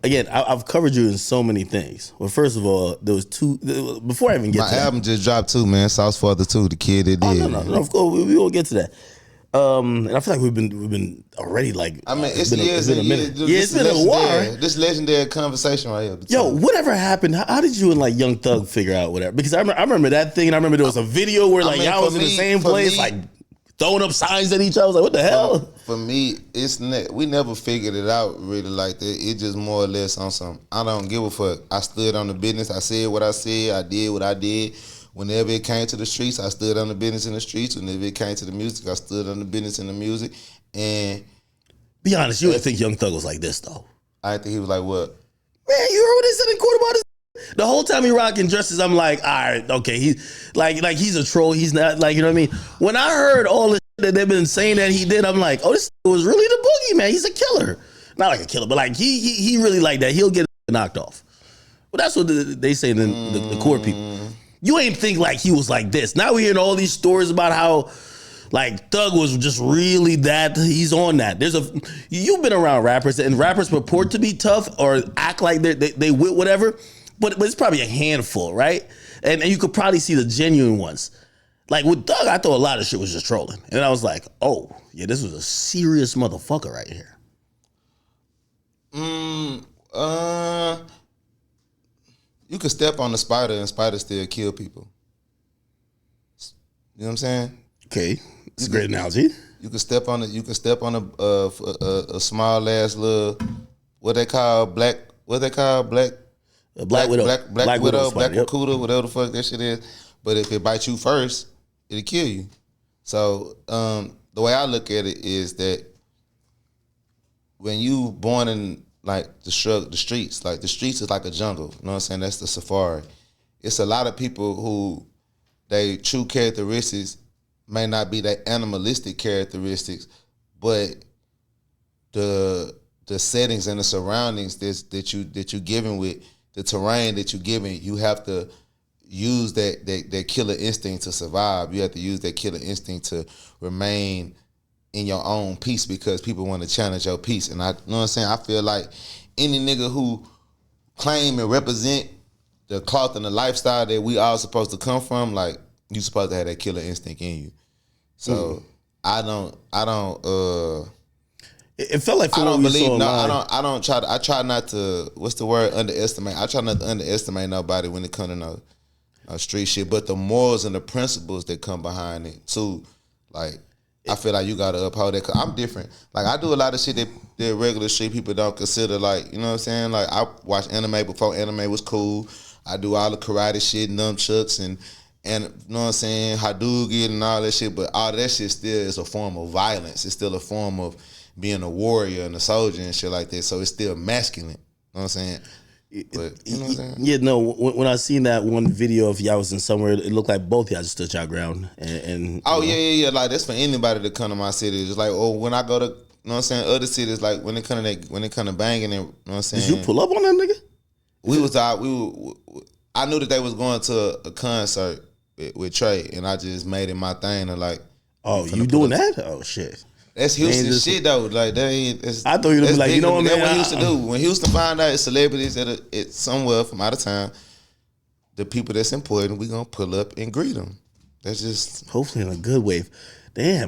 again, I've covered you in so many things. Well, first of all, there was two before I even get My to album just dropped too, man. Sauce Father 2, the kid that did. no, of course we will get to that. And I feel like we've been already like. I mean, it's been a minute. Yeah, it's been a while. This legendary conversation right here. Yo, whatever happened? How did you and like Young Thug figure out whatever? Because I remember that thing, and I remember there was a video where like y'all was in the same place, like throwing up signs at each other. I was like, what the hell? For me, we never figured it out really like that. It just more or less on some, I don't give a fuck. I stood on the business. I said what I said. I did what I did. Whenever it came to the streets, I stood on the business in the streets. Whenever it came to the music, I stood on the business in the music. And be honest, you didn't think Young Thug was like this though. I think he was like, what? Man, you heard what they said in court about his. The whole time he rocking dresses, I'm like, all right, okay, he's like he's a troll. He's not like, you know what I mean. When I heard all this that they've been saying that he did, I'm like, oh, this was really the boogie man. He's a killer, not like a killer, but like he really like that. He'll get knocked off. Well, that's what they say in the court people. You ain't think like he was like this. Now we're hearing all these stories about how like Thug was just really that. He's on that. You've been around rappers and rappers purport to be tough or act like they with whatever, but it's probably a handful, right? And you could probably see the genuine ones. Like with Thug, I thought a lot of shit was just trolling. And I was like, oh, yeah, this was a serious motherfucker right here. You could step on the spider and spider still kill people. You know what I'm saying? Okay, it's a great analogy. You could step on a small ass little black widow, black widow, black Wakuda, whatever the fuck that shit is. But if it bites you first, it'll kill you. So the way I look at it is that when you born in like the streets, like the streets is like a jungle. You know what I'm saying? That's the safari. It's a lot of people who they true characteristics may not be their animalistic characteristics, but the settings and the surroundings that you given with, the terrain that you given, you have to use that killer instinct to survive. You have to use that killer instinct to remain in your own peace because people want to challenge your peace. And I, you know what I'm saying? I feel like any nigga who claim and represent the cloth and the lifestyle that we all supposed to come from, like you supposed to have that killer instinct in you. So I felt like I don't believe I try not to, what's the word, underestimate. I try not to underestimate nobody when it comes to no street shit, but the morals and the principles that come behind it too, like I feel like you gotta uphold that. Cause I'm different. Like I do a lot of shit that regular street people don't consider. Like, you know what I'm saying? Like I watched anime before anime was cool. I do all the karate shit, nunchucks, and you know what I'm saying, Hadouken and all that shit. But all that shit still is a form of violence. It's still a form of being a warrior and a soldier and shit like that. So it's still masculine. You know what I'm saying? But you know what I'm saying? Yeah, no. When I seen that one video of y'all was in somewhere, it looked like both y'all just stood y'all ground. And yeah. Like that's for anybody to come to my city. It's like, when I go to, you know what I'm saying, other cities, like when it come to banging, and you know what I'm saying. Did you pull up on that nigga? We was out. I knew that they was going to a concert with Trey, and I just made it my thing to like. Oh, you doing that? Oh shit. That's Houston shit though. Like that ain't. I thought you would be like, you know what, man? That's what Houston do. When Houston find out it's celebrities it's somewhere from out of town, the people that's important, we gonna pull up and greet them. That's just hopefully in a good way. Damn.